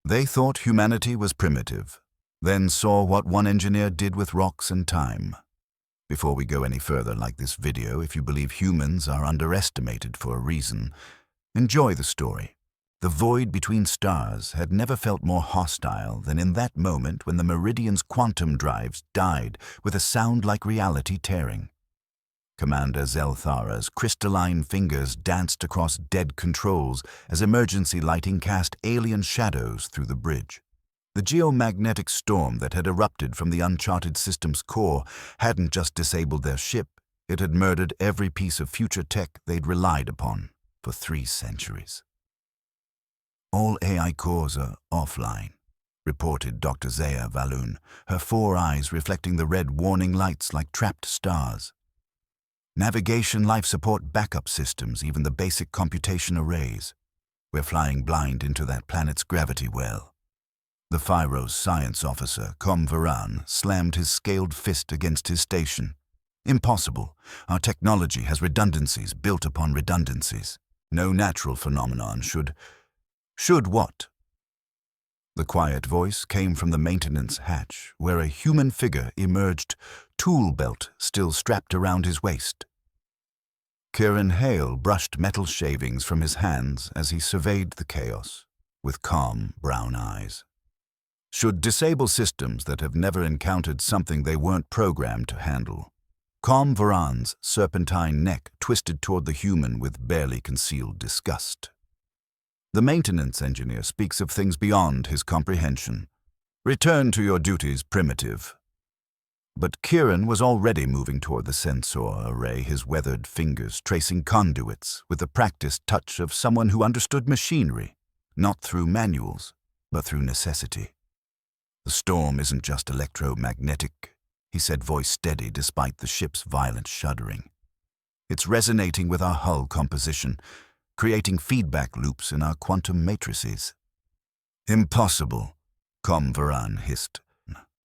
They thought humanity was primitive, then saw what one engineer did with rocks and time. Before we go any further, like this video, if you believe humans are underestimated for a reason, enjoy the story. The void between stars had never felt more hostile than in that moment when the Meridian's quantum drives died with a sound like reality tearing. Commander Zelthara's crystalline fingers danced across dead controls as emergency lighting cast alien shadows through the bridge. The geomagnetic storm that had erupted from the uncharted system's core hadn't just disabled their ship, it had murdered every piece of future tech they'd relied upon for 3 centuries. "All AI cores are offline," reported Dr. Zaya Valoon, her 4 eyes reflecting the red warning lights like trapped stars. "Navigation, life support, backup systems, even the basic computation arrays. We're flying blind into that planet's gravity well." The Phyro's science officer, Com Varan, slammed his scaled fist against his station. "Impossible. Our technology has redundancies built upon redundancies. No natural phenomenon should what?" The quiet voice came from the maintenance hatch, where a human figure emerged, tool belt still strapped around his waist. Kieran Hale brushed metal shavings from his hands as he surveyed the chaos, with calm brown eyes. "Should disable systems that have never encountered something they weren't programmed to handle." Com Varan's serpentine neck twisted toward the human with barely concealed disgust. "The maintenance engineer speaks of things beyond his comprehension. Return to your duties, primitive." But Kieran was already moving toward the sensor array, his weathered fingers tracing conduits with the practiced touch of someone who understood machinery, not through manuals, but through necessity. "The storm isn't just electromagnetic," he said, voice steady despite the ship's violent shuddering. "It's resonating with our hull composition, creating feedback loops in our quantum matrices." "Impossible," Com Varan hissed.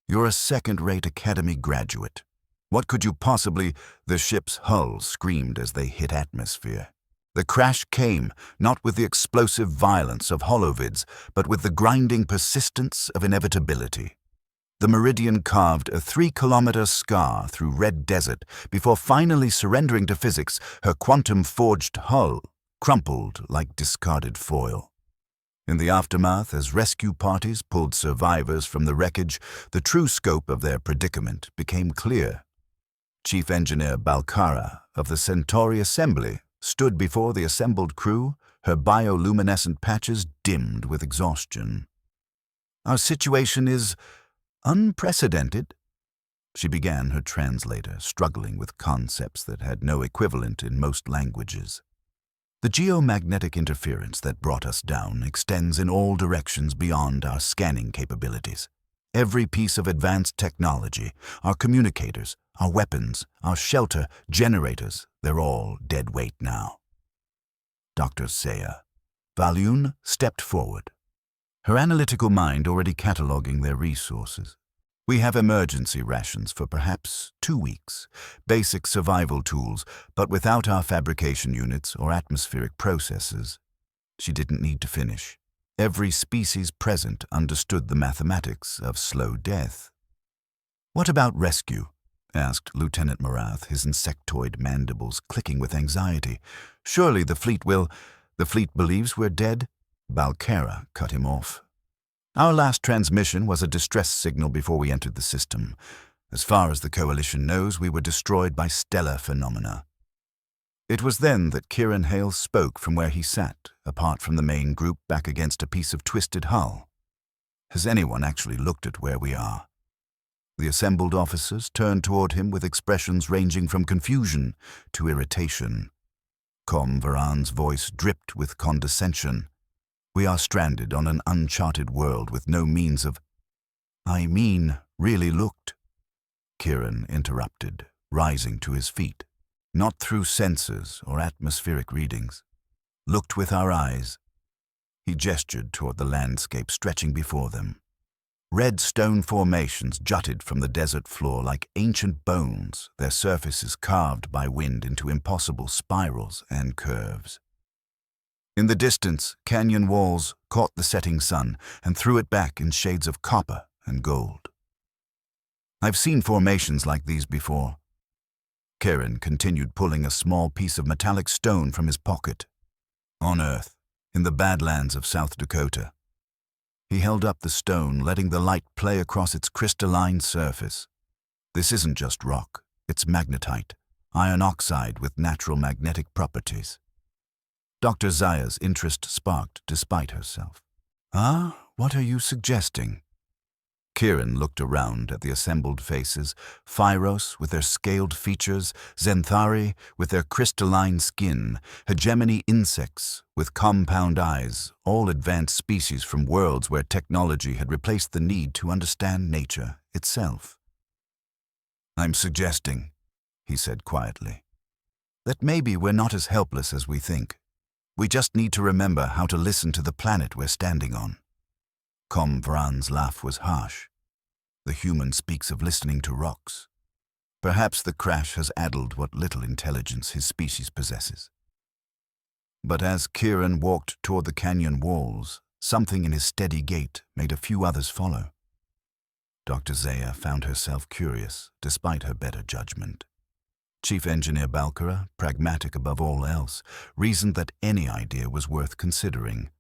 "You're a second-rate academy graduate. What could you possibly—" The ship's hull screamed as they hit atmosphere. The crash came, not with the explosive violence of holovids, but with the grinding persistence of inevitability. The Meridian carved a 3-kilometer scar through red desert before finally surrendering to physics, her quantum-forged hull crumpled like discarded foil. In the aftermath, as rescue parties pulled survivors from the wreckage, the true scope of their predicament became clear. Chief Engineer Balkara of the Centauri Assembly stood before the assembled crew, her bioluminescent patches dimmed with exhaustion. "Our situation is unprecedented," she began, her translator struggling with concepts that had no equivalent in most languages. "The geomagnetic interference that brought us down extends in all directions beyond our scanning capabilities. Every piece of advanced technology, our communicators, our weapons, our shelter, generators, they're all dead weight now." Dr. Zaya Valoon stepped forward, her analytical mind already cataloging their resources. "We have emergency rations for perhaps 2 weeks, basic survival tools, but without our fabrication units or atmospheric processes." She didn't need to finish. Every species present understood the mathematics of slow death. "What about rescue?" asked Lieutenant Morath, his insectoid mandibles clicking with anxiety. "Surely the fleet believes we're dead?" Balkara cut him off. "Our last transmission was a distress signal before we entered the system. As far as the Coalition knows, we were destroyed by stellar phenomena." It was then that Kieran Hale spoke from where he sat, apart from the main group back against a piece of twisted hull. "Has anyone actually looked at where we are?" The assembled officers turned toward him with expressions ranging from confusion to irritation. Com Varan's voice dripped with condescension. "We are stranded on an uncharted world with no means of—" "I mean, really looked," Kieran interrupted, rising to his feet. "Not through sensors or atmospheric readings. Looked with our eyes." He gestured toward the landscape stretching before them. Red stone formations jutted from the desert floor like ancient bones, their surfaces carved by wind into impossible spirals and curves. In the distance, canyon walls caught the setting sun and threw it back in shades of copper and gold. I've seen formations like these before. Kieran continued pulling a small piece of metallic stone from his pocket. On Earth, in the Badlands of South Dakota. He held up the stone, letting the light play across its crystalline surface. This isn't just rock, it's magnetite, iron oxide with natural magnetic properties. Dr. Zaya's interest sparked despite herself. What are you suggesting? Kieran looked around at the assembled faces, Phyros with their scaled features, Zenthari with their crystalline skin, hegemony insects with compound eyes, all advanced species from worlds where technology had replaced the need to understand nature itself. I'm suggesting, he said quietly, that maybe we're not as helpless as we think. We just need to remember how to listen to the planet we're standing on. Vran's laugh was harsh. The human speaks of listening to rocks. Perhaps the crash has addled what little intelligence his species possesses. But as Kieran walked toward the canyon walls, something in his steady gait made a few others follow. Dr. Zaya found herself curious, despite her better judgment. Chief Engineer Balkara, pragmatic above all else, reasoned that any idea was worth considering.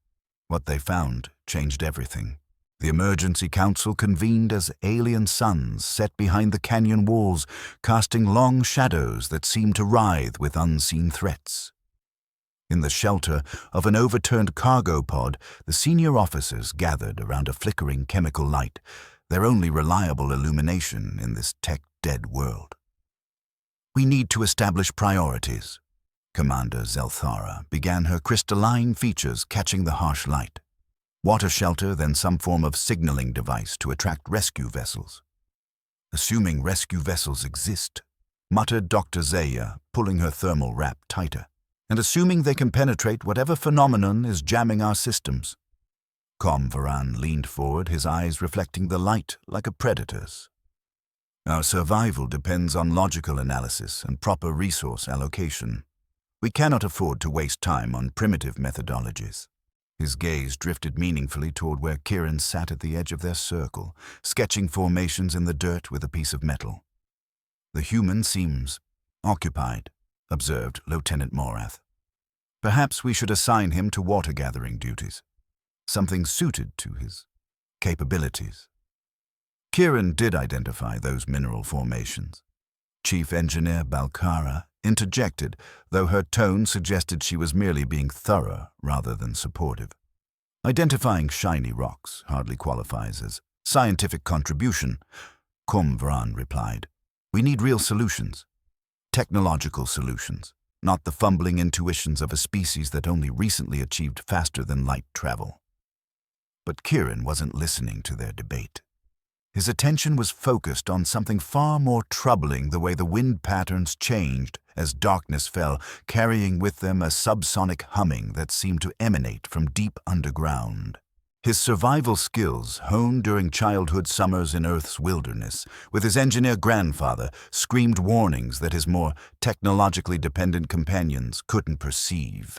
What they found changed everything. The Emergency Council convened as alien suns set behind the canyon walls, casting long shadows that seemed to writhe with unseen threats. In the shelter of an overturned cargo pod, the senior officers gathered around a flickering chemical light, their only reliable illumination in this tech-dead world. We need to establish priorities. Commander Zelthara began, her crystalline features catching the harsh light. Water shelter, then some form of signaling device to attract rescue vessels. Assuming rescue vessels exist, muttered Dr. Zaya, pulling her thermal wrap tighter, and assuming they can penetrate whatever phenomenon is jamming our systems. Vran leaned forward, his eyes reflecting the light like a predator's. Our survival depends on logical analysis and proper resource allocation. We cannot afford to waste time on primitive methodologies. His gaze drifted meaningfully toward where Kieran sat at the edge of their circle, sketching formations in the dirt with a piece of metal. The human seems occupied, observed Lieutenant Morath. Perhaps we should assign him to water-gathering duties, something suited to his capabilities. Kieran did identify those mineral formations. Chief Engineer Balkara interjected, though her tone suggested she was merely being thorough rather than supportive. Identifying shiny rocks hardly qualifies as scientific contribution, Vran replied. We need real solutions. Technological solutions, not the fumbling intuitions of a species that only recently achieved faster-than-light travel. But Kieran wasn't listening to their debate. His attention was focused on something far more troubling, the way the wind patterns changed as darkness fell, carrying with them a subsonic humming that seemed to emanate from deep underground. His survival skills, honed during childhood summers in Earth's wilderness, with his engineer grandfather, screamed warnings that his more technologically dependent companions couldn't perceive.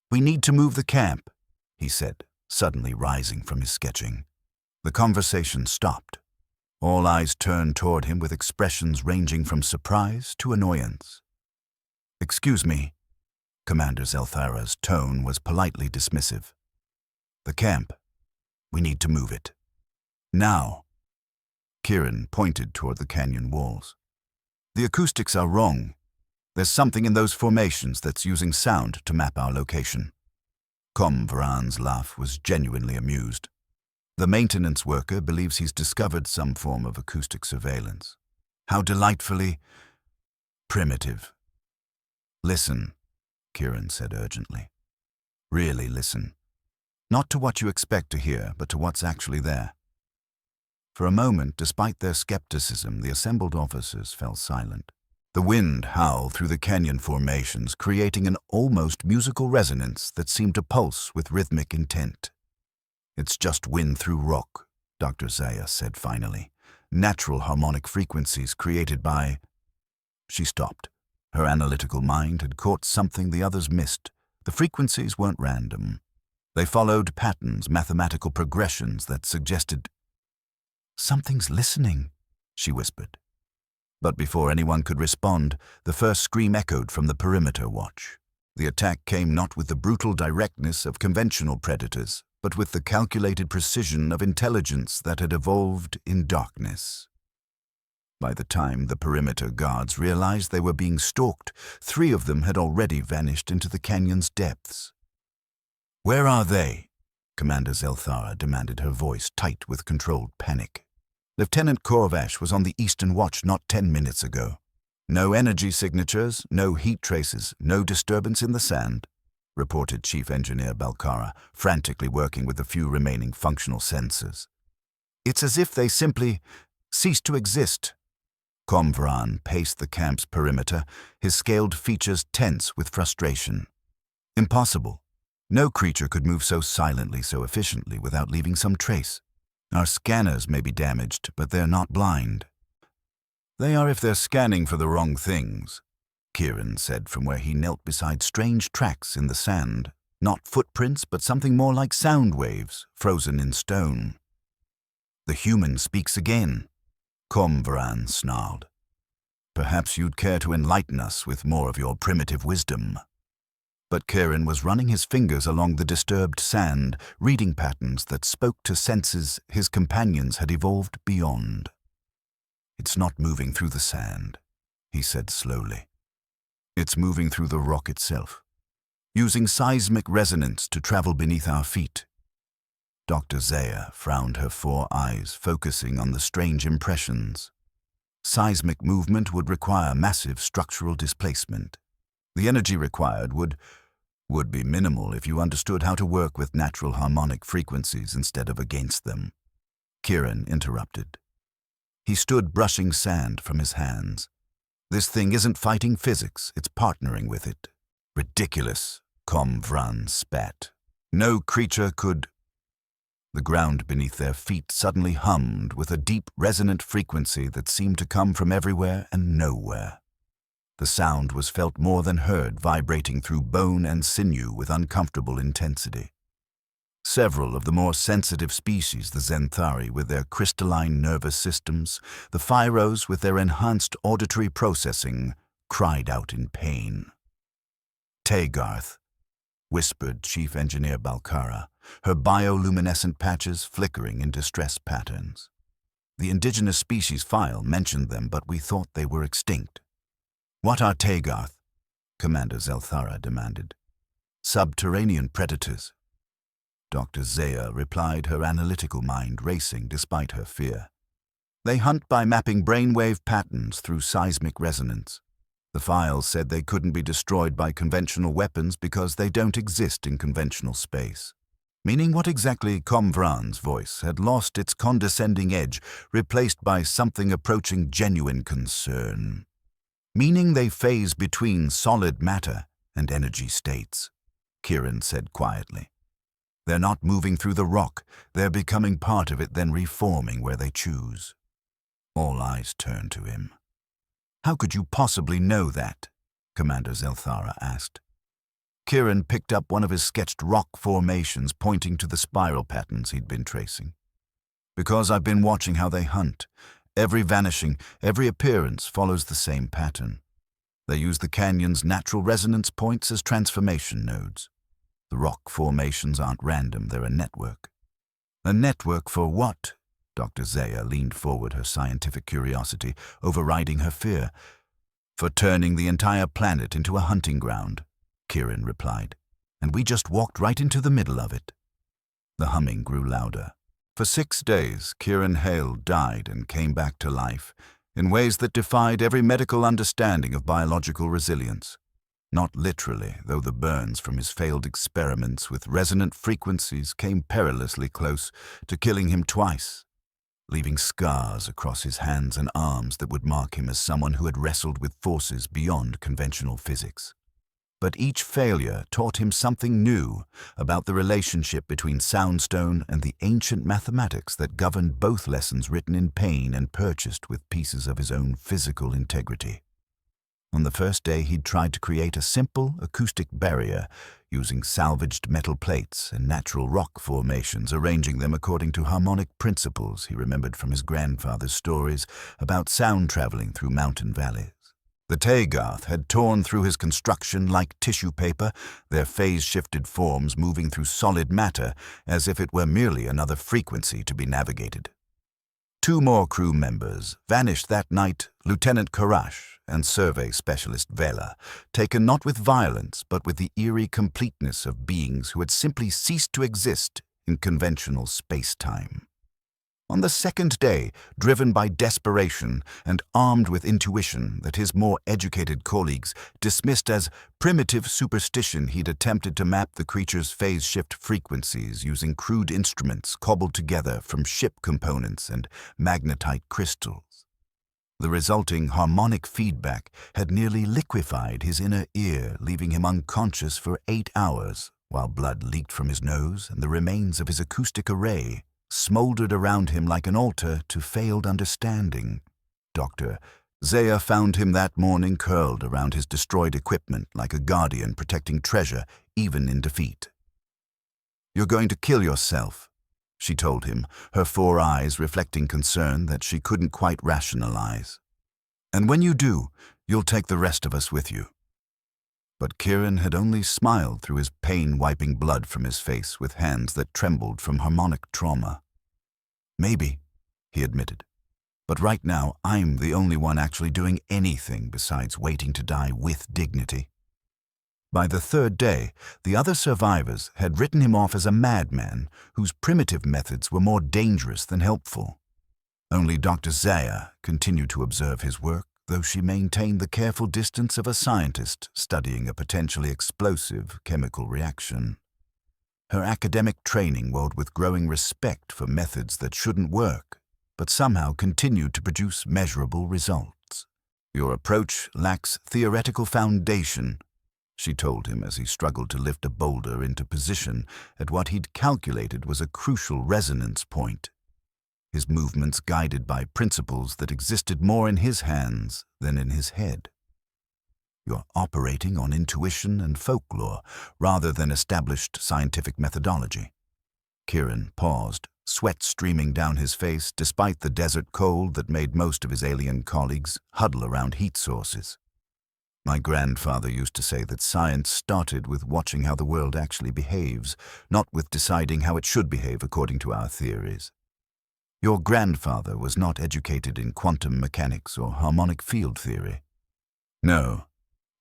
We need to move the camp, he said, suddenly rising from his sketching. The conversation stopped. All eyes turned toward him with expressions ranging from surprise to annoyance. Excuse me. Commander Zelthara's tone was politely dismissive. The camp. We need to move it. Now. Kieran pointed toward the canyon walls. The acoustics are wrong. There's something in those formations that's using sound to map our location. Vran's laugh was genuinely amused. The maintenance worker believes he's discovered some form of acoustic surveillance. How delightfully primitive. Listen, Kieran said urgently. Really listen. Not to what you expect to hear, but to what's actually there. For a moment, despite their skepticism, the assembled officers fell silent. The wind howled through the canyon formations, creating an almost musical resonance that seemed to pulse with rhythmic intent. It's just wind through rock, Dr. Zaya said finally. Natural harmonic frequencies created by... She stopped. Her analytical mind had caught something the others missed, The frequencies weren't random. They followed patterns, mathematical progressions that suggested, "Something's listening," she whispered. But before anyone could respond, the first scream echoed from the perimeter watch. The attack came not with the brutal directness of conventional predators, but with the calculated precision of intelligence that had evolved in darkness. By the time the perimeter guards realized they were being stalked, 3 of them had already vanished into the canyon's depths. "Where are they?" Commander Zelthara demanded, her voice tight with controlled panic. "Lieutenant Korvash was on the Eastern Watch not 10 minutes ago. No energy signatures, no heat traces, no disturbance in the sand," reported Chief Engineer Balkara, frantically working with the few remaining functional sensors. "It's as if they simply ceased to exist." Comvran paced the camp's perimeter, his scaled features tense with frustration. "Impossible. No creature could move so silently, so efficiently, without leaving some trace. Our scanners may be damaged, but they're not blind." "They are if they're scanning for the wrong things," Kieran said from where he knelt beside strange tracks in the sand. Not footprints, but something more like sound waves, frozen in stone. "The human speaks again," Comvran snarled. "Perhaps you'd care to enlighten us with more of your primitive wisdom." But Kieran was running his fingers along the disturbed sand, reading patterns that spoke to senses his companions had evolved beyond. "It's not moving through the sand," he said slowly. "It's moving through the rock itself, using seismic resonance to travel beneath our feet." Dr. Zaya frowned, her 4 eyes focusing on the strange impressions. Seismic movement would require massive structural displacement. The energy required would be minimal if you understood how to work with natural harmonic frequencies instead of against them. Kieran interrupted. He stood brushing sand from his hands. "This thing isn't fighting physics, it's partnering with it." "Ridiculous," Comvran spat. "No creature could—" The ground beneath their feet suddenly hummed with a deep, resonant frequency that seemed to come from everywhere and nowhere. The sound was felt more than heard, vibrating through bone and sinew with uncomfortable intensity. Several of the more sensitive species, the Zenthari with their crystalline nervous systems, the Phyros with their enhanced auditory processing, cried out in pain. "Tagarth," whispered Chief Engineer Balkara, her bioluminescent patches flickering in distress patterns. "The indigenous species file mentioned them, but we thought they were extinct." "What are Tagarth?" Commander Zelthara demanded. "Subterranean predators." Dr. Zaya replied, her analytical mind racing despite her fear. "They hunt by mapping brainwave patterns through seismic resonance. The files said they couldn't be destroyed by conventional weapons because they don't exist in conventional space." Meaning what exactly? Comvran's voice had lost its condescending edge, replaced by something approaching genuine concern. "Meaning they phase between solid matter and energy states," Kieran said quietly. "They're not moving through the rock, they're becoming part of it, then reforming where they choose." All eyes turned to him. "How could you possibly know that?" Commander Zelthara asked. Kieran picked up one of his sketched rock formations, pointing to the spiral patterns he'd been tracing. "Because I've been watching how they hunt. Every vanishing, every appearance follows the same pattern. They use the canyon's natural resonance points as transformation nodes. The rock formations aren't random, they're a network." "A network for what?" Dr. Zaya leaned forward, her scientific curiosity overriding her fear. "For turning the entire planet into a hunting ground," Kieran replied. "And we just walked right into the middle of it." The humming grew louder. For 6 days, Kieran Hale died and came back to life, in ways that defied every medical understanding of biological resilience. Not literally, though the burns from his failed experiments with resonant frequencies came perilously close to killing him twice, leaving scars across his hands and arms that would mark him as someone who had wrestled with forces beyond conventional physics. But each failure taught him something new about the relationship between Soundstone and the ancient mathematics that governed both lessons written in pain and purchased with pieces of his own physical integrity. On the first day, he'd tried to create a simple acoustic barrier using salvaged metal plates and natural rock formations, arranging them according to harmonic principles he remembered from his grandfather's stories about sound traveling through mountain valleys. The Taegarth had torn through his construction like tissue paper, their phase-shifted forms moving through solid matter as if it were merely another frequency to be navigated. 2 more crew members vanished that night, Lieutenant Karash and survey specialist Vela, taken not with violence but with the eerie completeness of beings who had simply ceased to exist in conventional space-time. On the second day, driven by desperation and armed with intuition that his more educated colleagues dismissed as primitive superstition, he'd attempted to map the creature's phase-shift frequencies using crude instruments cobbled together from ship components and magnetite crystals. The resulting harmonic feedback had nearly liquefied his inner ear, leaving him unconscious for 8 hours, while blood leaked from his nose and the remains of his acoustic array smoldered around him like an altar to failed understanding. Dr. Zaya found him that morning curled around his destroyed equipment like a guardian protecting treasure, even in defeat. "You're going to kill yourself," she told him, her 4 eyes reflecting concern that she couldn't quite rationalize. "And when you do, you'll take the rest of us with you." But Kieran had only smiled through his pain, wiping blood from his face with hands that trembled from harmonic trauma. "Maybe," he admitted, "but right now I'm the only one actually doing anything besides waiting to die with dignity." By the 3rd day, the other survivors had written him off as a madman whose primitive methods were more dangerous than helpful. Only Dr. Zaya continued to observe his work, though she maintained the careful distance of a scientist studying a potentially explosive chemical reaction. Her academic training welled with growing respect for methods that shouldn't work, but somehow continued to produce measurable results. "Your approach lacks theoretical foundation," she told him as he struggled to lift a boulder into position at what he'd calculated was a crucial resonance point, his movements guided by principles that existed more in his hands than in his head. "You're operating on intuition and folklore rather than established scientific methodology." Kieran paused, sweat streaming down his face despite the desert cold that made most of his alien colleagues huddle around heat sources. "My grandfather used to say that science started with watching how the world actually behaves, not with deciding how it should behave according to our theories." "Your grandfather was not educated in quantum mechanics or harmonic field theory." "No,"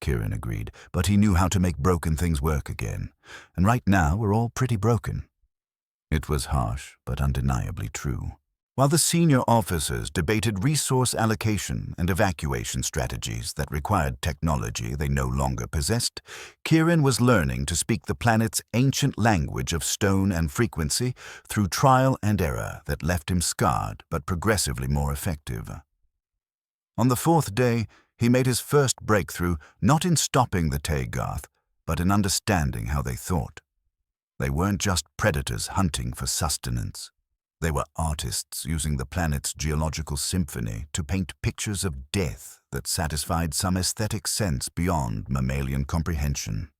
Kieran agreed, "but he knew how to make broken things work again. And right now we're all pretty broken." It was harsh, but undeniably true. While the senior officers debated resource allocation and evacuation strategies that required technology they no longer possessed, Kieran was learning to speak the planet's ancient language of stone and frequency through trial and error that left him scarred but progressively more effective. On the 4th day, he made his first breakthrough not in stopping the Taegarth, but in understanding how they thought. They weren't just predators hunting for sustenance. They were artists using the planet's geological symphony to paint pictures of death that satisfied some aesthetic sense beyond mammalian comprehension.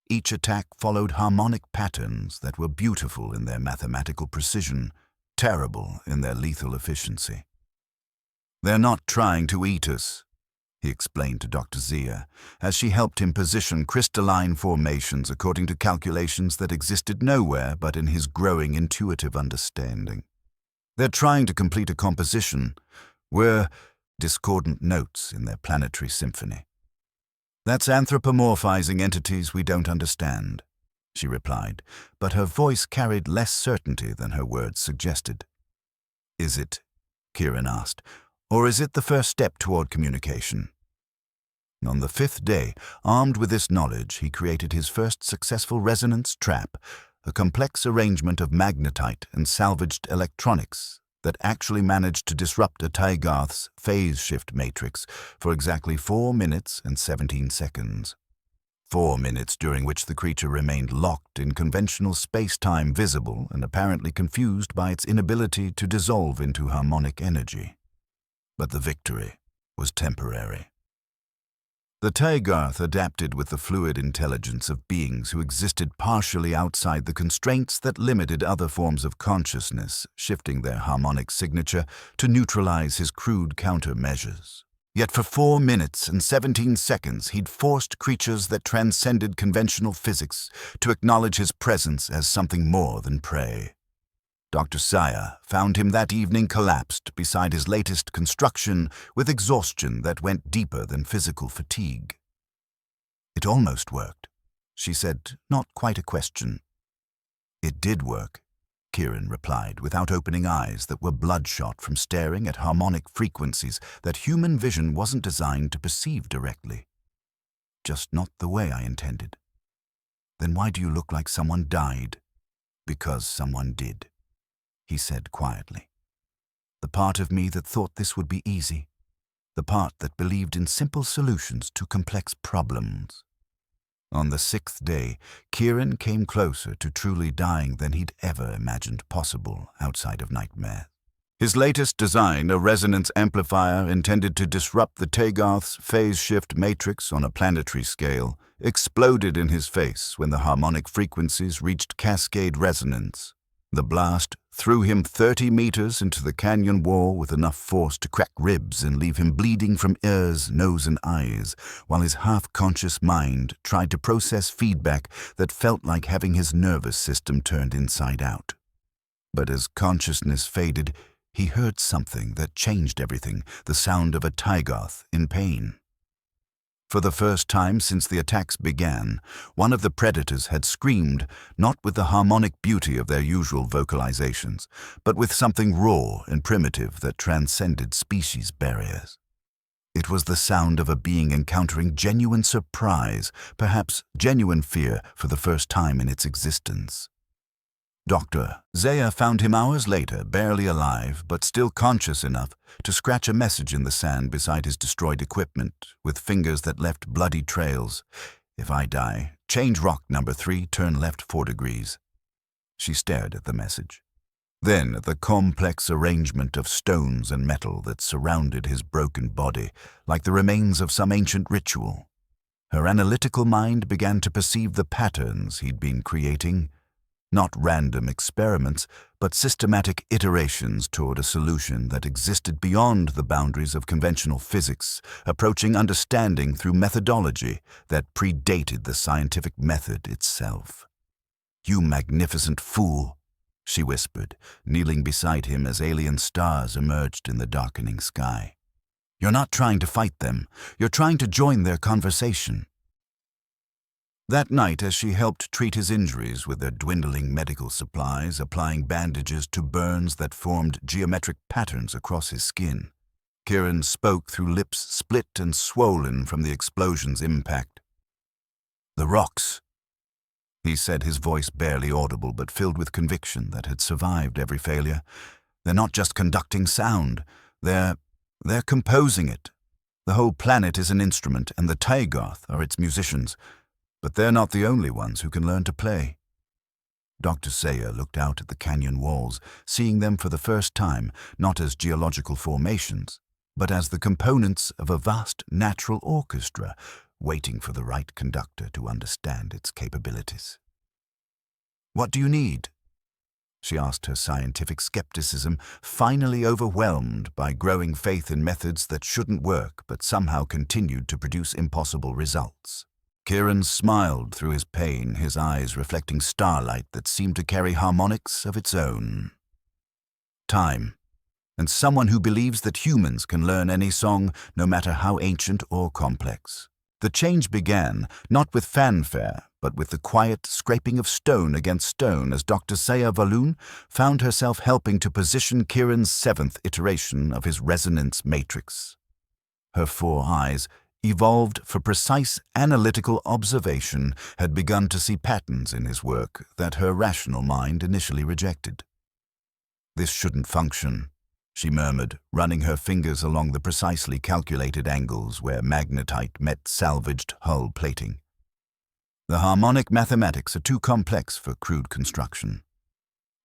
Each attack followed harmonic patterns that were beautiful in their mathematical precision, terrible in their lethal efficiency. "They're not trying to eat us," he explained to Dr. Zia, as she helped him position crystalline formations according to calculations that existed nowhere but in his growing intuitive understanding. "They're trying to complete a composition. We're discordant notes in their planetary symphony." "That's anthropomorphizing entities we don't understand," she replied, but her voice carried less certainty than her words suggested. "Is it?" Kieran asked. "Or is it the first step toward communication?" On the 5th day, armed with this knowledge, he created his first successful resonance trap, a complex arrangement of magnetite and salvaged electronics that actually managed to disrupt a Taegarth's phase shift matrix for exactly 4 minutes and 17 seconds. 4 minutes during which the creature remained locked in conventional space-time, visible and apparently confused by its inability to dissolve into harmonic energy. But the victory was temporary. The Tagarth adapted with the fluid intelligence of beings who existed partially outside the constraints that limited other forms of consciousness, shifting their harmonic signature to neutralize his crude countermeasures. Yet for 4 minutes and 17 seconds he'd forced creatures that transcended conventional physics to acknowledge his presence as something more than prey. Dr. Saya found him that evening collapsed beside his latest construction with exhaustion that went deeper than physical fatigue. "It almost worked," she said, not quite a question. "It did work," Kieran replied, without opening eyes that were bloodshot from staring at harmonic frequencies that human vision wasn't designed to perceive directly. "Just not the way I intended." "Then why do you look like someone died?" "Because someone did," he said quietly. "The part of me that thought this would be easy. The part that believed in simple solutions to complex problems." On the 6th day, Kieran came closer to truly dying than he'd ever imagined possible outside of nightmare. His latest design, a resonance amplifier intended to disrupt the Tagarth's phase shift matrix on a planetary scale, exploded in his face when the harmonic frequencies reached cascade resonance. The blast threw him 30 meters into the canyon wall with enough force to crack ribs and leave him bleeding from ears, nose, and eyes, while his half-conscious mind tried to process feedback that felt like having his nervous system turned inside out. But as consciousness faded, he heard something that changed everything, the sound of a Tagarth in pain. For the first time since the attacks began, one of the predators had screamed, not with the harmonic beauty of their usual vocalizations, but with something raw and primitive that transcended species barriers. It was the sound of a being encountering genuine surprise, perhaps genuine fear for the first time in its existence. Dr. Zaya found him hours later, barely alive, but still conscious enough to scratch a message in the sand beside his destroyed equipment, with fingers that left bloody trails. "If I die, change rock number 3, turn left 4 degrees. She stared at the message. Then at the complex arrangement of stones and metal that surrounded his broken body, like the remains of some ancient ritual. Her analytical mind began to perceive the patterns he'd been creating. Not random experiments, but systematic iterations toward a solution that existed beyond the boundaries of conventional physics, approaching understanding through methodology that predated the scientific method itself. "You magnificent fool," she whispered, kneeling beside him as alien stars emerged in the darkening sky. "You're not trying to fight them. You're trying to join their conversation." That night, as she helped treat his injuries with their dwindling medical supplies, applying bandages to burns that formed geometric patterns across his skin, Kieran spoke through lips split and swollen from the explosion's impact. "The rocks," he said, his voice barely audible but filled with conviction that had survived every failure. "They're not just conducting sound. They're composing it. The whole planet is an instrument, and the Tagarth are its musicians. But they're not the only ones who can learn to play." Dr. Saya looked out at the canyon walls, seeing them for the first time not as geological formations, but as the components of a vast natural orchestra, waiting for the right conductor to understand its capabilities. "What do you need?" she asked, her scientific skepticism finally overwhelmed by growing faith in methods that shouldn't work but somehow continued to produce impossible results. Kieran smiled through his pain, his eyes reflecting starlight that seemed to carry harmonics of its own. "Time, and someone who believes that humans can learn any song, no matter how ancient or complex." The change began, not with fanfare, but with the quiet scraping of stone against stone as Dr. Saya Valoon found herself helping to position Kieran's 7th iteration of his resonance matrix. Her 4 eyes, evolved for precise analytical observation, had begun to see patterns in his work that her rational mind initially rejected. "This shouldn't function," she murmured, running her fingers along the precisely calculated angles where magnetite met salvaged hull plating. "The harmonic mathematics are too complex for crude construction."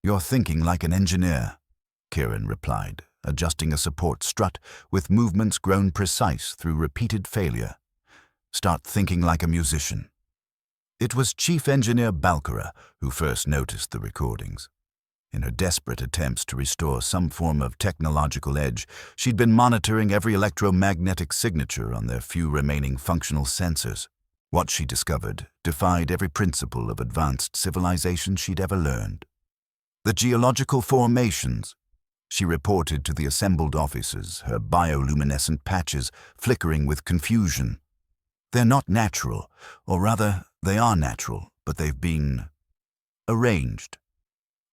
"You're thinking like an engineer," Kieran replied, adjusting a support strut with movements grown precise through repeated failure. Start thinking like a musician. It was Chief Engineer Balkara who first noticed the recordings. In her desperate attempts to restore some form of technological edge, she'd been monitoring every electromagnetic signature on their few remaining functional sensors. What she discovered defied every principle of advanced civilization she'd ever learned. The geological formations, she reported to the assembled officers, her bioluminescent patches flickering with confusion. They're not natural, or rather, they are natural, but they've been arranged.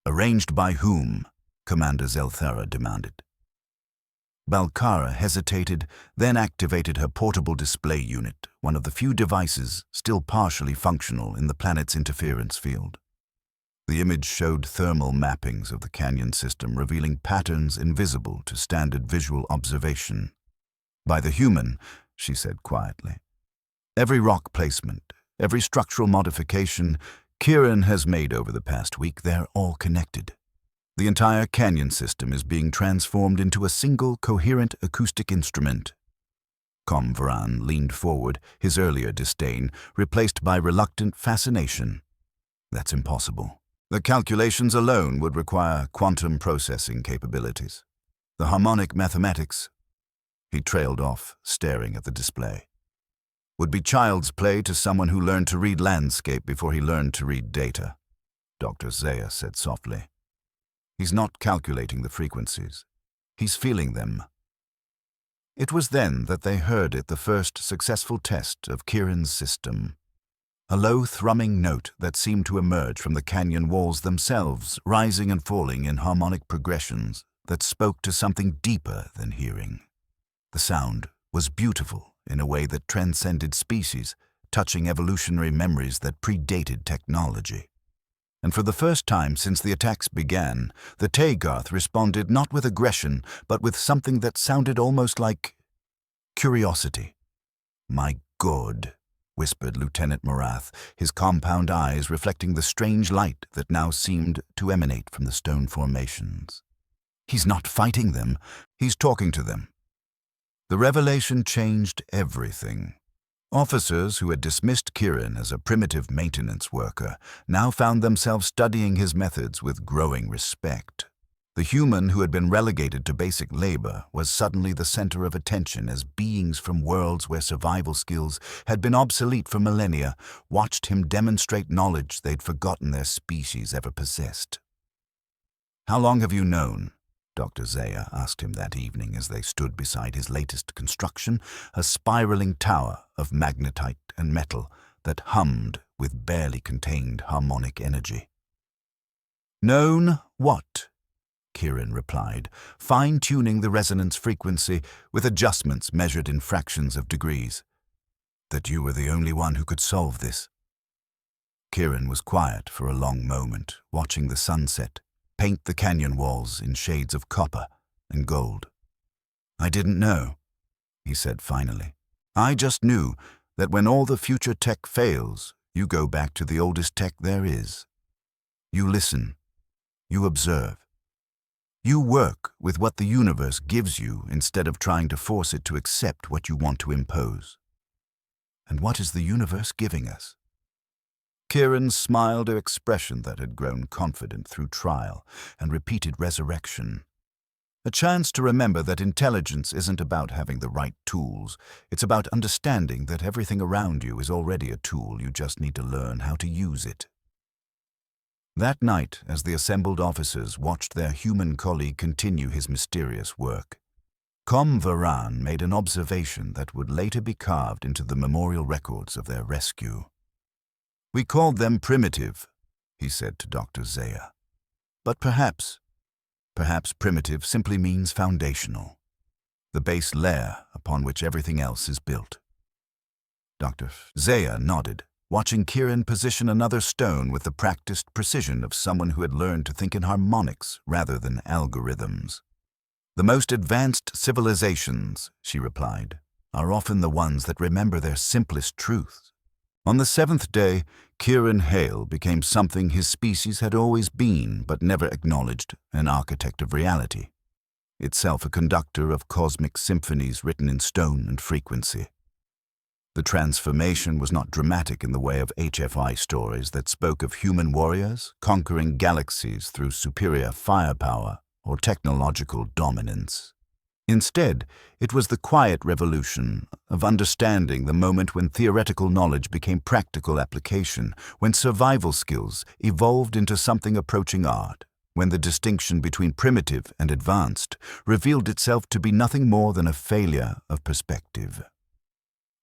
Arranged by whom? Commander Zelthara demanded. Balkara hesitated, then activated her portable display unit, one of the few devices still partially functional in the planet's interference field. The image showed thermal mappings of the canyon system, revealing patterns invisible to standard visual observation. By the human, she said quietly. Every rock placement, every structural modification Kieran has made over the past week, they're all connected. The entire canyon system is being transformed into a single, coherent acoustic instrument. Varan leaned forward, his earlier disdain replaced by reluctant fascination. That's impossible. The calculations alone would require quantum processing capabilities. The harmonic mathematics, he trailed off, staring at the display, would be child's play to someone who learned to read landscape before he learned to read data, Dr. Zaya said softly. He's not calculating the frequencies. He's feeling them. It was then that they heard it, the first successful test of Kieran's system. A low thrumming note that seemed to emerge from the canyon walls themselves, rising and falling in harmonic progressions that spoke to something deeper than hearing. The sound was beautiful in a way that transcended species, touching evolutionary memories that predated technology. And for the first time since the attacks began, the Tagarth responded not with aggression, but with something that sounded almost like curiosity. "My God," whispered Lieutenant Morath, his compound eyes reflecting the strange light that now seemed to emanate from the stone formations. "He's not fighting them, he's talking to them." The revelation changed everything. Officers who had dismissed Kieran as a primitive maintenance worker now found themselves studying his methods with growing respect. The human who had been relegated to basic labor was suddenly the center of attention as beings from worlds where survival skills had been obsolete for millennia watched him demonstrate knowledge they'd forgotten their species ever possessed. "How long have you known?" Dr. Zaya asked him that evening as they stood beside his latest construction, a spiraling tower of magnetite and metal that hummed with barely contained harmonic energy. "Known what?" Kieran replied, fine-tuning the resonance frequency with adjustments measured in fractions of degrees. "That you were the only one who could solve this." Kieran was quiet for a long moment, watching the sunset paint the canyon walls in shades of copper and gold. "I didn't know," he said finally. "I just knew that when all the future tech fails, you go back to the oldest tech there is. You listen. You observe. You work with what the universe gives you instead of trying to force it to accept what you want to impose." "And what is the universe giving us?" Kieran smiled an expression that had grown confident through trial and repeated resurrection. A chance to remember that intelligence isn't about having the right tools. It's about understanding that everything around you is already a tool. You just need to learn how to use it. That night, as the assembled officers watched their human colleague continue his mysterious work, Varan made an observation that would later be carved into the memorial records of their rescue. "We called them primitive," he said to Dr. Zaya. "But perhaps primitive simply means foundational, the base layer upon which everything else is built." Dr. Zaya nodded, watching Kieran position another stone with the practiced precision of someone who had learned to think in harmonics rather than algorithms. "The most advanced civilizations," she replied, "are often the ones that remember their simplest truths." On the seventh day, Kieran Hale became something his species had always been but never acknowledged, an architect of reality, itself a conductor of cosmic symphonies written in stone and frequency. The transformation was not dramatic in the way of HFI stories that spoke of human warriors conquering galaxies through superior firepower or technological dominance. Instead, it was the quiet revolution of understanding the moment when theoretical knowledge became practical application, when survival skills evolved into something approaching art, when the distinction between primitive and advanced revealed itself to be nothing more than a failure of perspective.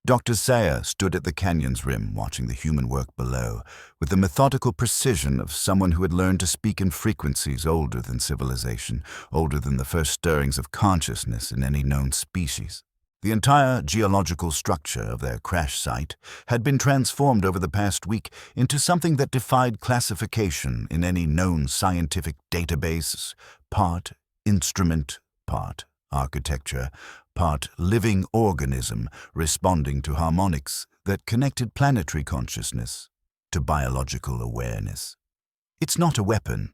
Dr. Sayer stood at the canyon's rim watching the human work below, with the methodical precision of someone who had learned to speak in frequencies older than civilization, older than the first stirrings of consciousness in any known species. The entire geological structure of their crash site had been transformed over the past week into something that defied classification in any known scientific database, part instrument, part architecture, part living organism responding to harmonics that connected planetary consciousness to biological awareness. "It's not a weapon,"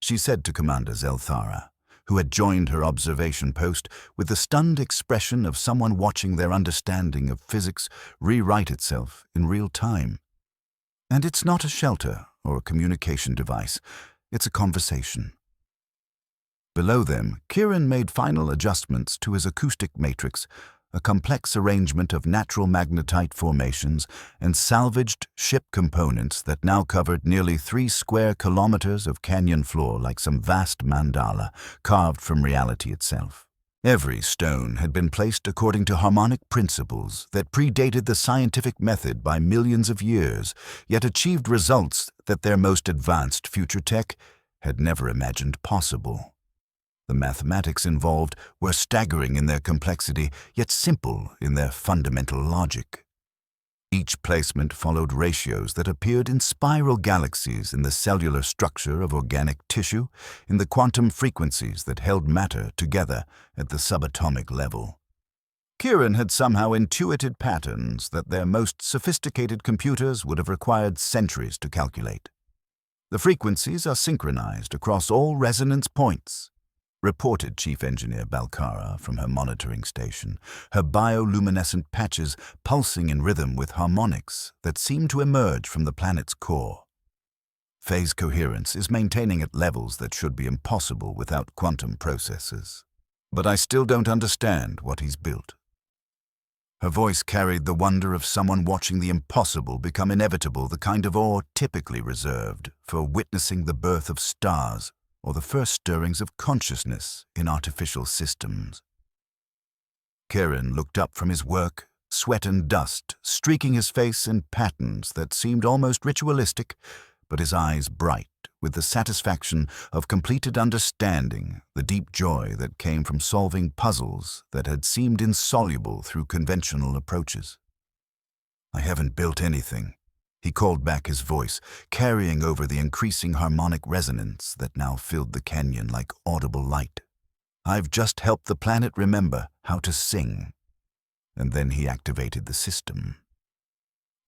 she said to Commander Zelthara, who had joined her observation post with the stunned expression of someone watching their understanding of physics rewrite itself in real time. "And it's not a shelter or a communication device. It's a conversation." Below them, Kieran made final adjustments to his acoustic matrix, a complex arrangement of natural magnetite formations and salvaged ship components that now covered nearly 3 square kilometers of canyon floor like some vast mandala carved from reality itself. Every stone had been placed according to harmonic principles that predated the scientific method by millions of years, yet achieved results that their most advanced future tech had never imagined possible. The mathematics involved were staggering in their complexity, yet simple in their fundamental logic. Each placement followed ratios that appeared in spiral galaxies in the cellular structure of organic tissue, in the quantum frequencies that held matter together at the subatomic level. Kieran had somehow intuited patterns that their most sophisticated computers would have required centuries to calculate. "The frequencies are synchronized across all resonance points," reported Chief Engineer Balkara from her monitoring station, her bioluminescent patches pulsing in rhythm with harmonics that seemed to emerge from the planet's core. "Phase coherence is maintaining at levels that should be impossible without quantum processes. But I still don't understand what he's built." Her voice carried the wonder of someone watching the impossible become inevitable, the kind of awe typically reserved for witnessing the birth of stars or the first stirrings of consciousness in artificial systems. Kieran looked up from his work, sweat and dust streaking his face in patterns that seemed almost ritualistic, but his eyes bright with the satisfaction of completed understanding, the deep joy that came from solving puzzles that had seemed insoluble through conventional approaches. "I haven't built anything," he called back, his voice carrying over the increasing harmonic resonance that now filled the canyon like audible light. "I've just helped the planet remember how to sing." And then he activated the system.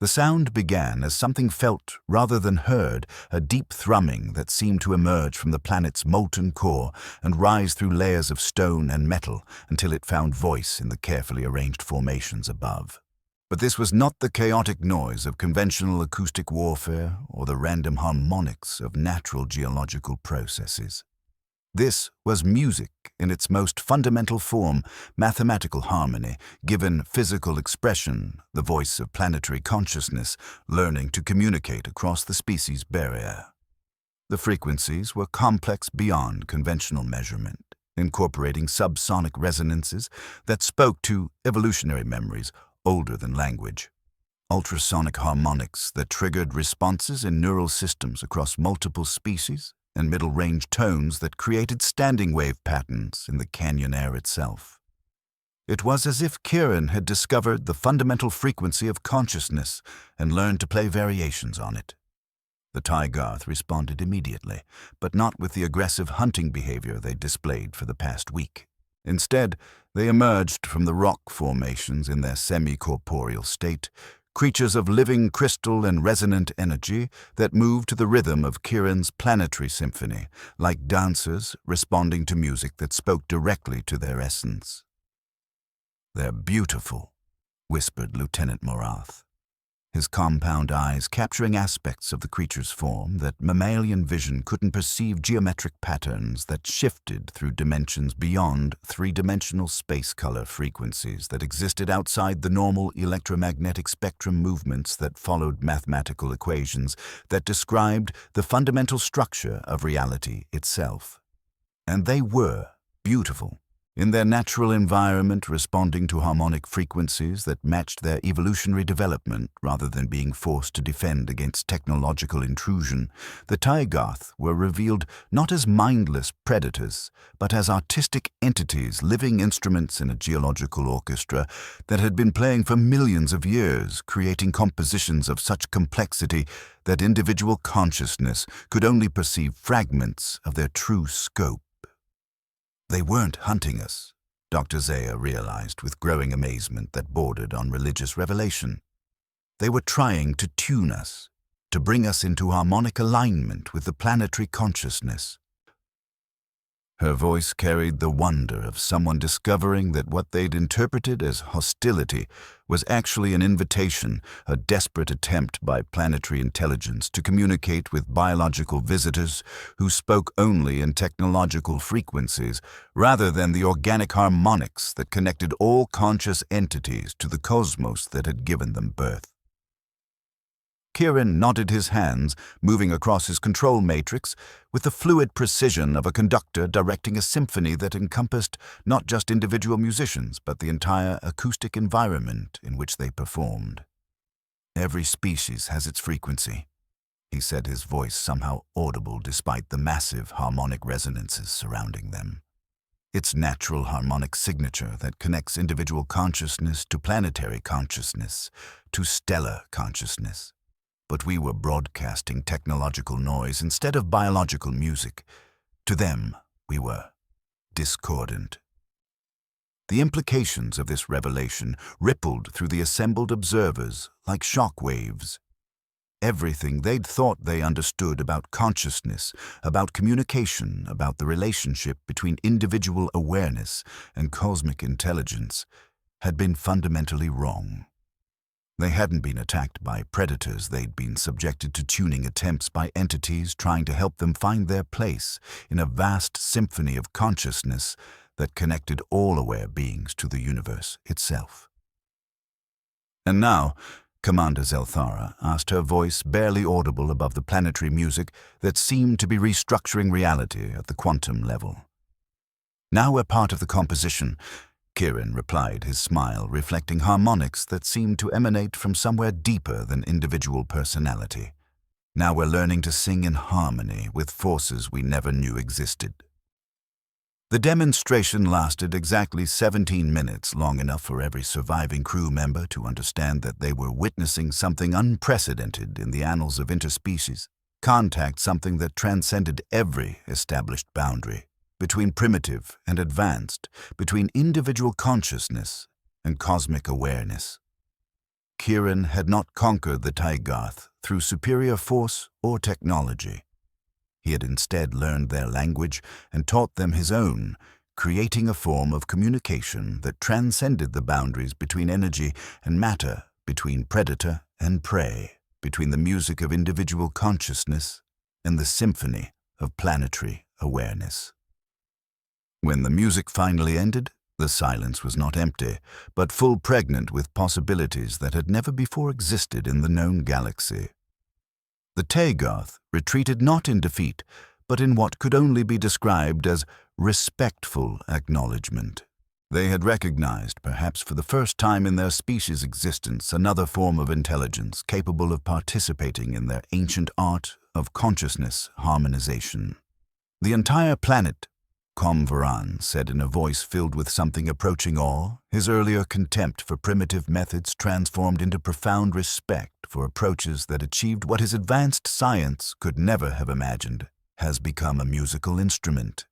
The sound began as something felt rather than heard, a deep thrumming that seemed to emerge from the planet's molten core and rise through layers of stone and metal until it found voice in the carefully arranged formations above. But this was not the chaotic noise of conventional acoustic warfare or the random harmonics of natural geological processes. This was music in its most fundamental form, mathematical harmony, given physical expression, the voice of planetary consciousness, learning to communicate across the species barrier. The frequencies were complex beyond conventional measurement, incorporating subsonic resonances that spoke to evolutionary memories older than language, ultrasonic harmonics that triggered responses in neural systems across multiple species, and middle-range tones that created standing wave patterns in the canyon air itself. It was as if Kieran had discovered the fundamental frequency of consciousness and learned to play variations on it. The Tygarth responded immediately, but not with the aggressive hunting behavior they displayed for the past week. Instead, they emerged from the rock formations in their semi-corporeal state, creatures of living crystal and resonant energy that moved to the rhythm of Kieran's planetary symphony, like dancers responding to music that spoke directly to their essence. "They're beautiful," whispered Lieutenant Morath, his compound eyes capturing aspects of the creature's form that mammalian vision couldn't perceive, geometric patterns that shifted through dimensions beyond three-dimensional space color frequencies that existed outside the normal electromagnetic spectrum movements that followed mathematical equations that described the fundamental structure of reality itself. And they were beautiful, in their natural environment, responding to harmonic frequencies that matched their evolutionary development rather than being forced to defend against technological intrusion. The Taegoth were revealed not as mindless predators, but as artistic entities, living instruments in a geological orchestra that had been playing for millions of years, creating compositions of such complexity that individual consciousness could only perceive fragments of their true scope. They weren't hunting us, Dr. Zaya realized with growing amazement that bordered on religious revelation. They were trying to tune us, to bring us into harmonic alignment with the planetary consciousness. Her voice carried the wonder of someone discovering that what they'd interpreted as hostility was actually an invitation, a desperate attempt by planetary intelligence to communicate with biological visitors who spoke only in technological frequencies, rather than the organic harmonics that connected all conscious entities to the cosmos that had given them birth. Kieran nodded his hands, moving across his control matrix with the fluid precision of a conductor directing a symphony that encompassed not just individual musicians, but the entire acoustic environment in which they performed. "Every species has its frequency," he said, his voice somehow audible despite the massive harmonic resonances surrounding them. "Its natural harmonic signature that connects individual consciousness to planetary consciousness, to stellar consciousness. But we were broadcasting technological noise instead of biological music. To them, we were discordant." The implications of this revelation rippled through the assembled observers like shock waves. Everything they'd thought they understood about consciousness, about communication, about the relationship between individual awareness and cosmic intelligence had been fundamentally wrong. They hadn't been attacked by predators, they'd been subjected to tuning attempts by entities trying to help them find their place in a vast symphony of consciousness that connected all aware beings to the universe itself. And now, Commander Zelthara asked, her voice barely audible above the planetary music that seemed to be restructuring reality at the quantum level. "Now we're part of the composition," Kieran replied, his smile reflecting harmonics that seemed to emanate from somewhere deeper than individual personality. "Now we're learning to sing in harmony with forces we never knew existed." The demonstration lasted exactly 17 minutes, long enough for every surviving crew member to understand that they were witnessing something unprecedented in the annals of interspecies contact, something that transcended every established boundary between primitive and advanced, between individual consciousness and cosmic awareness. Kieran had not conquered the Taegoth through superior force or technology. He had instead learned their language and taught them his own, creating a form of communication that transcended the boundaries between energy and matter, between predator and prey, between the music of individual consciousness and the symphony of planetary awareness. When the music finally ended, the silence was not empty, but full, pregnant with possibilities that had never before existed in the known galaxy. The Taegoth retreated not in defeat, but in what could only be described as respectful acknowledgement. They had recognized, perhaps for the first time in their species' existence, another form of intelligence capable of participating in their ancient art of consciousness harmonization. "The entire planet," Comvaran said in a voice filled with something approaching awe, his earlier contempt for primitive methods transformed into profound respect for approaches that achieved what his advanced science could never have imagined, "has become a musical instrument,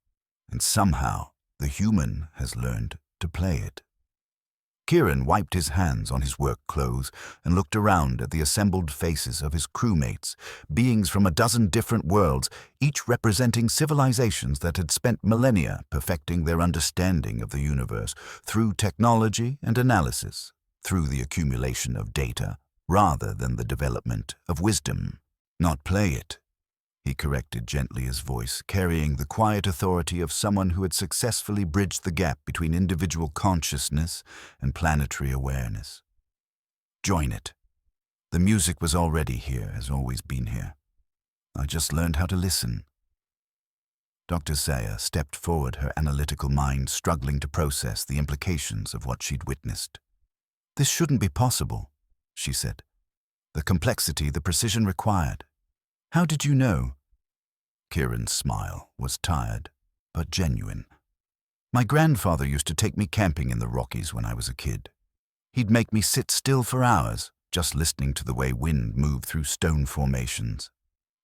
and somehow the human has learned to play it." Kieran wiped his hands on his work clothes and looked around at the assembled faces of his crewmates, beings from a dozen different worlds, each representing civilizations that had spent millennia perfecting their understanding of the universe through technology and analysis, through the accumulation of data rather than the development of wisdom. Not play it, he corrected gently, his voice carrying the quiet authority of someone who had successfully bridged the gap between individual consciousness and planetary awareness. Join it. The music was already here, has always been here. I just learned how to listen. Dr. Zaya stepped forward, her analytical mind struggling to process the implications of what she'd witnessed. This shouldn't be possible, she said. The complexity, the precision required. How did you know? Kieran's smile was tired, but genuine. My grandfather used to take me camping in the Rockies when I was a kid. He'd make me sit still for hours, just listening to the way wind moved through stone formations.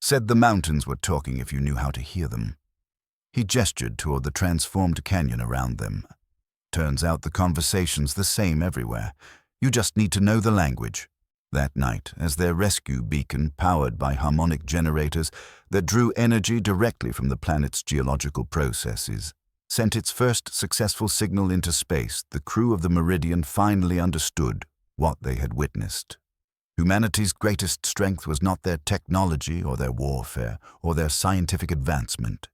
Said the mountains were talking if you knew how to hear them. He gestured toward the transformed canyon around them. Turns out the conversation's the same everywhere. You just need to know the language. That night, as their rescue beacon, powered by harmonic generators that drew energy directly from the planet's geological processes, sent its first successful signal into space, the crew of the Meridian finally understood what they had witnessed. Humanity's greatest strength was not their technology or their warfare or their scientific advancement.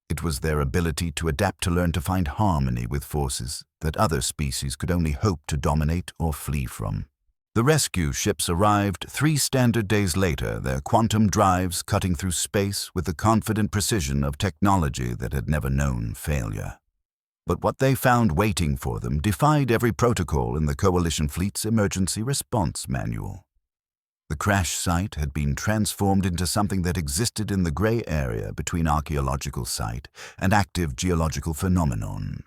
It was their ability to adapt, to learn, to find harmony with forces that other species could only hope to dominate or flee from. The rescue ships arrived 3 standard days later, their quantum drives cutting through space with the confident precision of technology that had never known failure. But what they found waiting for them defied every protocol in the Coalition Fleet's emergency response manual. The crash site had been transformed into something that existed in the gray area between archaeological site and active geological phenomenon.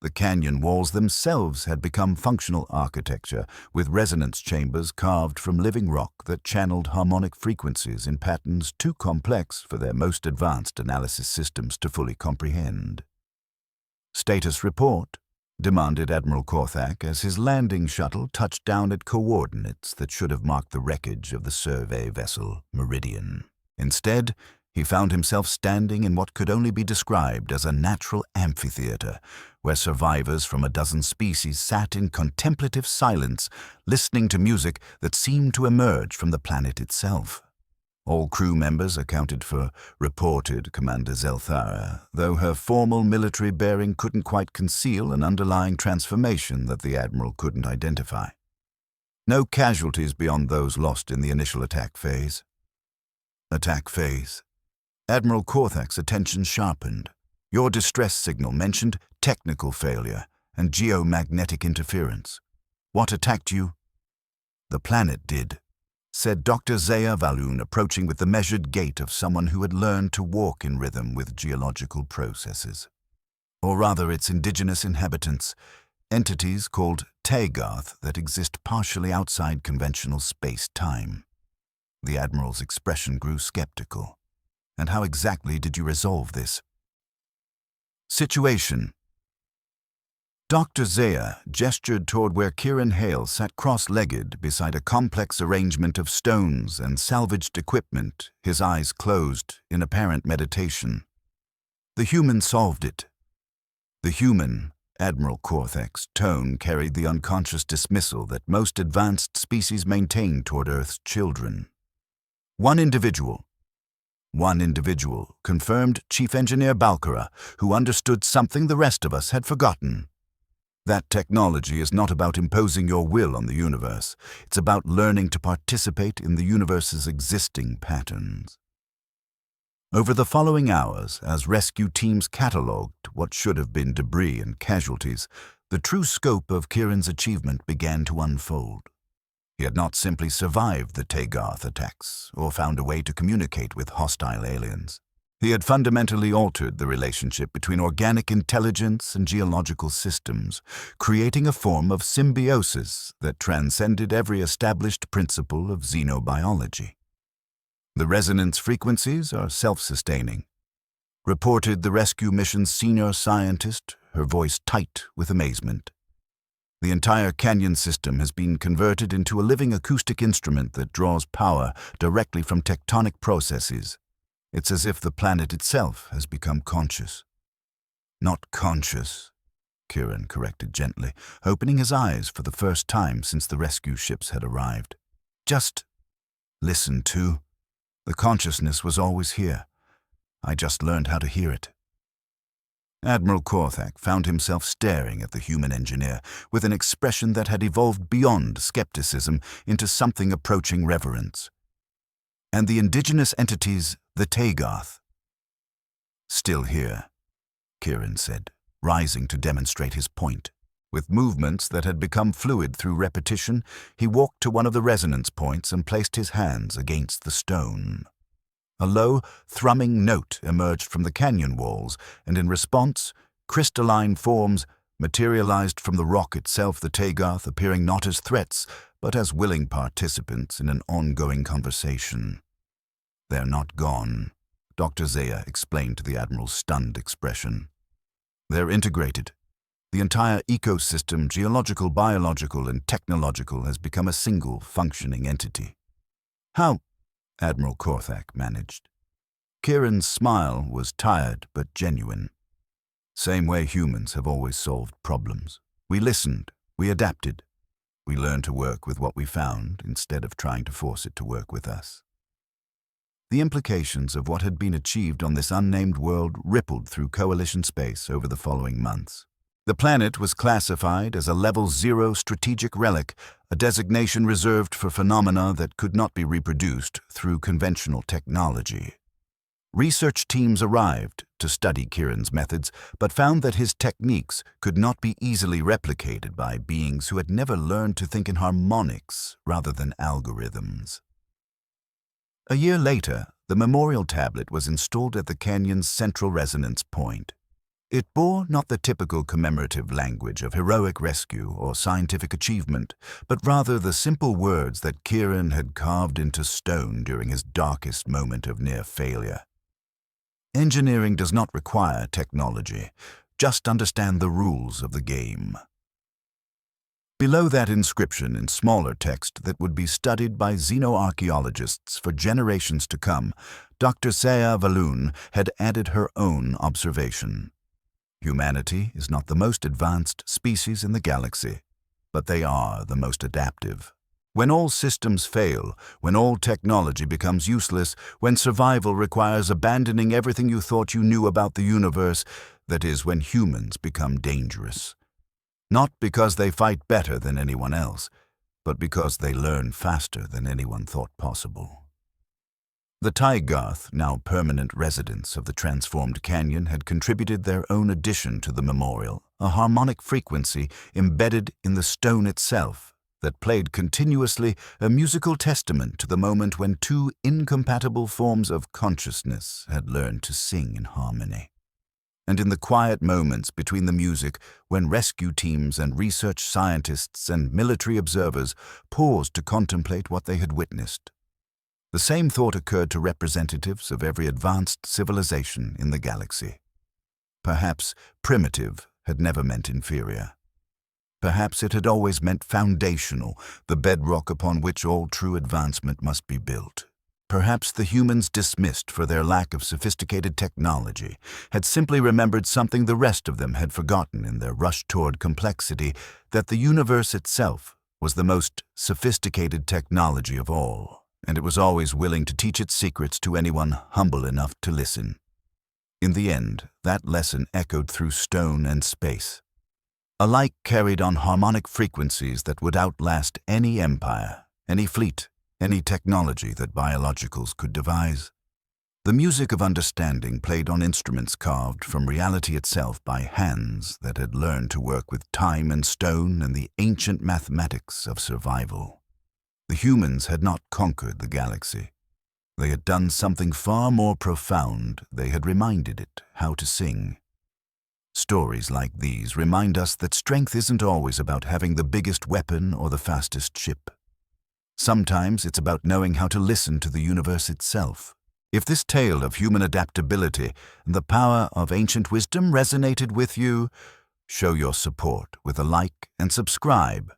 The canyon walls themselves had become functional architecture, with resonance chambers carved from living rock that channeled harmonic frequencies in patterns too complex for their most advanced analysis systems to fully comprehend. "Status report," demanded Admiral Korthak as his landing shuttle touched down at coordinates that should have marked the wreckage of the survey vessel Meridian. Instead, he found himself standing in what could only be described as a natural amphitheater, where survivors from a dozen species sat in contemplative silence, listening to music that seemed to emerge from the planet itself. All crew members accounted for, reported Commander Zelthara, though her formal military bearing couldn't quite conceal an underlying transformation that the Admiral couldn't identify. No casualties beyond those lost in the initial attack phase. Attack phase. Admiral Korthak's attention sharpened. Your distress signal mentioned technical failure and geomagnetic interference. What attacked you? The planet did, said Dr. Zaya Valoon, approaching with the measured gait of someone who had learned to walk in rhythm with geological processes. Or rather, its indigenous inhabitants, entities called Tagoth that exist partially outside conventional space-time. The Admiral's expression grew skeptical. And how exactly did you resolve this? Situation. Dr. Zaya gestured toward where Kieran Hale sat cross-legged beside a complex arrangement of stones and salvaged equipment, his eyes closed in apparent meditation. The human solved it. The human, Admiral Korthak's tone carried the unconscious dismissal that most advanced species maintain toward Earth's children. One individual, confirmed Chief Engineer Balkara, who understood something the rest of us had forgotten. That technology is not about imposing your will on the universe. It's about learning to participate in the universe's existing patterns. Over the following hours, as rescue teams catalogued what should have been debris and casualties, the true scope of Kieran's achievement began to unfold. He had not simply survived the Tagoth attacks or found a way to communicate with hostile aliens. He had fundamentally altered the relationship between organic intelligence and geological systems, creating a form of symbiosis that transcended every established principle of xenobiology. The resonance frequencies are self-sustaining, reported the rescue mission's senior scientist, her voice tight with amazement. The entire canyon system has been converted into a living acoustic instrument that draws power directly from tectonic processes. It's as if the planet itself has become conscious. Not conscious, Kieran corrected gently, opening his eyes for the first time since the rescue ships had arrived. Just listen to. The consciousness was always here. I just learned how to hear it. Admiral Korthak found himself staring at the human engineer with an expression that had evolved beyond skepticism into something approaching reverence. And the indigenous entities, the Tagoth. Still here, Kieran said, rising to demonstrate his point. With movements that had become fluid through repetition, he walked to one of the resonance points and placed his hands against the stone. A low, thrumming note emerged from the canyon walls, and in response, crystalline forms materialized from the rock itself, the Tagoth appearing not as threats, but as willing participants in an ongoing conversation. "They're not gone," Dr. Zaya explained to the Admiral's stunned expression. "They're integrated. The entire ecosystem, geological, biological, and technological, has become a single functioning entity." "How?" Admiral Korthak managed. Kieran's smile was tired but genuine. "Same way humans have always solved problems. We listened, we adapted. We learned to work with what we found instead of trying to force it to work with us." The implications of what had been achieved on this unnamed world rippled through Coalition space over the following months. The planet was classified as a Level 0 strategic relic, a designation reserved for phenomena that could not be reproduced through conventional technology. Research teams arrived to study Kieran's methods, but found that his techniques could not be easily replicated by beings who had never learned to think in harmonics rather than algorithms. A year later, the memorial tablet was installed at the canyon's central resonance point. It bore not the typical commemorative language of heroic rescue or scientific achievement, but rather the simple words that Kieran had carved into stone during his darkest moment of near failure. Engineering does not require technology. Just understand the rules of the game. Below that inscription in smaller text that would be studied by xenoarchaeologists for generations to come, Dr. Saya Valoon had added her own observation. Humanity is not the most advanced species in the galaxy, but they are the most adaptive. When all systems fail, when all technology becomes useless, when survival requires abandoning everything you thought you knew about the universe, that is when humans become dangerous. Not because they fight better than anyone else, but because they learn faster than anyone thought possible. The Tagoth, now permanent residents of the transformed canyon, had contributed their own addition to the memorial, a harmonic frequency embedded in the stone itself that played continuously, a musical testament to the moment when two incompatible forms of consciousness had learned to sing in harmony. And in the quiet moments between the music, when rescue teams and research scientists and military observers paused to contemplate what they had witnessed, the same thought occurred to representatives of every advanced civilization in the galaxy. Perhaps primitive had never meant inferior. Perhaps it had always meant foundational, the bedrock upon which all true advancement must be built. Perhaps the humans dismissed for their lack of sophisticated technology had simply remembered something the rest of them had forgotten in their rush toward complexity, that the universe itself was the most sophisticated technology of all, and it was always willing to teach its secrets to anyone humble enough to listen. In the end, that lesson echoed through stone and space, alike carried on harmonic frequencies that would outlast any empire, any fleet, any technology that biologicals could devise. The music of understanding played on instruments carved from reality itself by hands that had learned to work with time and stone and the ancient mathematics of survival. The humans had not conquered the galaxy. They had done something far more profound. They had reminded it how to sing. Stories like these remind us that strength isn't always about having the biggest weapon or the fastest ship. Sometimes it's about knowing how to listen to the universe itself. If this tale of human adaptability and the power of ancient wisdom resonated with you, show your support with a like and subscribe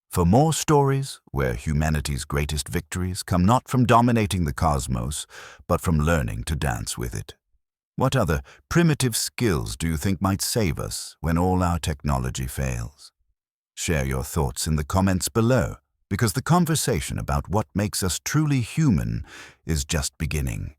for more stories where humanity's greatest victories come not from dominating the cosmos, but from learning to dance with it. What other primitive skills do you think might save us when all our technology fails? Share your thoughts in the comments below, because the conversation about what makes us truly human is just beginning.